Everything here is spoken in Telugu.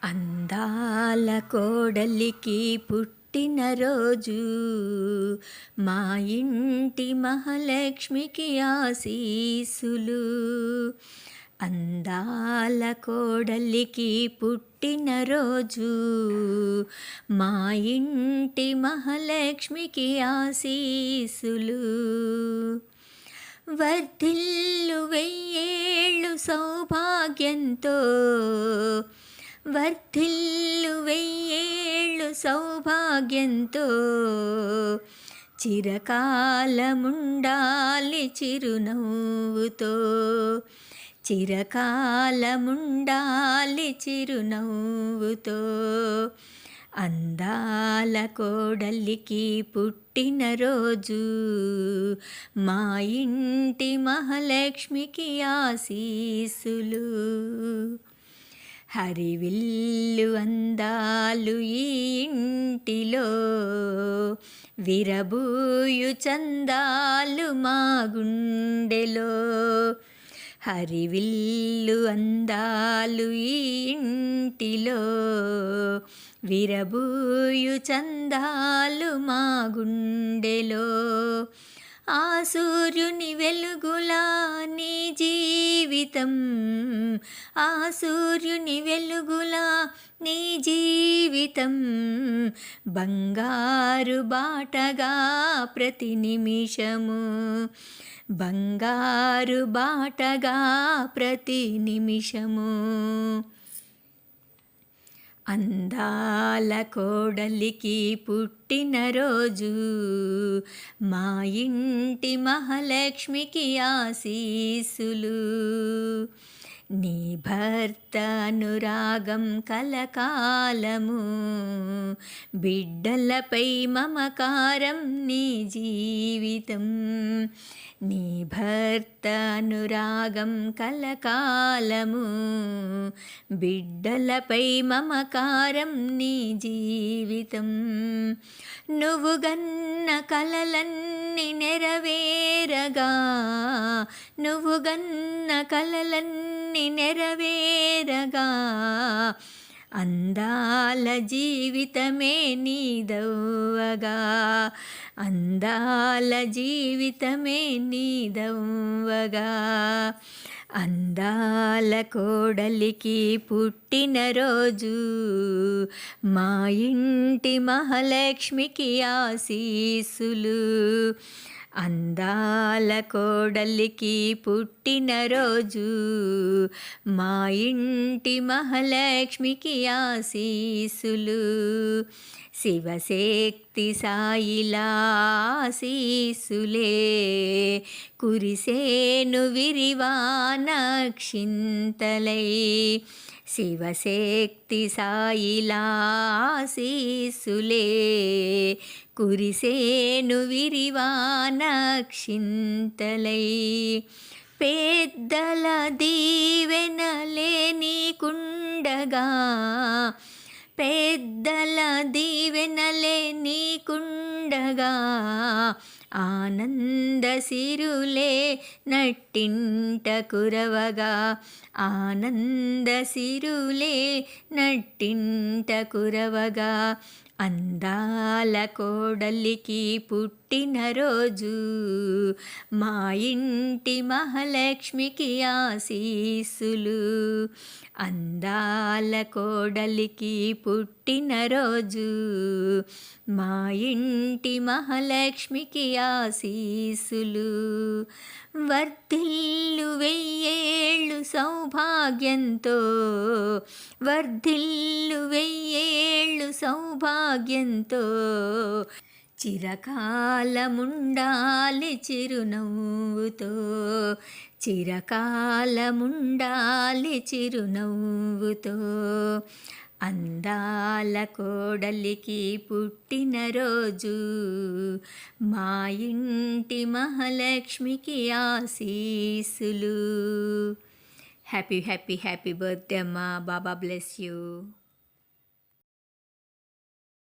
అందాల కోడలికి పుట్టినరోజు, మా ఇంటి మహాలక్ష్మికి ఆశీస్సులు. అందాల కోడలికి పుట్టినరోజు, మా ఇంటి మహాలక్ష్మికి ఆశీస్సులు. వర్ధిల్లు వెయ్యేళ్ళు సౌభాగ్యంతో, వర్ధిల్లు వెయ్యేళ్ళు సౌభాగ్యంతో, చిరకాలముండాలి చిరునవ్వుతో, చిరకాలముండాలి చిరునవ్వుతో. అందాల కోడలికి పుట్టినరోజు, మా ఇంటి మహాలక్ష్మికి ఆశీస్సులు. హరివిల్లు అందాలు ఈ ఇంటిలో, విరబూయు చందాలు మా గుండెలో. హరివిల్లు అందాలు ఈ ఇంటిలో, విరబూయు చందాలు మా గుండెలో. ఆ సూర్యుని వెలుగులా నీ జీవితం, ఆ సూర్యుని వెలుగులా నీ జీవితం, బంగారు బాటగా ప్రతి నిమిషము, బంగారు బాటగా ప్రతి నిమిషము. అందాల కోడలికి పుట్టినరోజు, మా ఇంటి మహాలక్ష్మికి ఆశీస్సులు. నీ భర్త అనురాగం కలకాలము, బిడ్డలపై మమకారం నీ జీవితం. నీ భర్త అనురాగం కలకాలము, బిడ్డలపై మమకారం నీ జీవితం. నువ్వు గన్న కలలన్నీ నెరవేరగా, నువ్వు గన్న కలలన్నీ నెరవేరగా, అందాల జీవితమే నీదవ్వగా, అందాల జీవితమే నీదవ్వగా. అందాల కోడలికి పుట్టినరోజు, మా ఇంటి మహాలక్ష్మికి ఆశీస్సులు. అందాల కోడలికి పుట్టినరోజు, మా ఇంటి మహాలక్ష్మికి ఆశీస్సులు. శివశక్తి సాయిలా ఆశీస్సులే, కురిసేను విరివాన అక్షింతలై. శివశక్తి సాయిలా ఆశీస్సులే, కురిసేను విరివాన అక్షింతలై. పెద్దల దీవెనలే నీకుండగా, పెద్దల దీవెనలే నీకుండగా, ఆనంద సిరులే నట్టింట కురవగా, ఆనంద సిరులే నట్టింట కురవగా. అందాల కోడలికి పుట్టినరోజు, మా ఇంటి మహాలక్ష్మికి ఆశీస్సులు. అందాల కోడలికి పుట్టినరోజు, మా ఇంటి మహాలక్ష్మికి ఆశీస్సులు. వర్ధిల్లు వెయ్యేళ్ళు సౌభాగ్యంతో, వర్ధిల్లు వెయ్యేళ్ళు సౌభాగ్యంతో, చిరకాలముండాలి చిరునవ్వుతో, చిరకాలముండాలి చిరునవ్వుతో. అందాల కోడలికి పుట్టినరోజు, మా ఇంటి మహాలక్ష్మికి ఆశీస్సులు. హ్యాపీ హ్యాపీ హ్యాపీ బర్త్డే అమ్మా. బాబా బ్లెస్ యూ.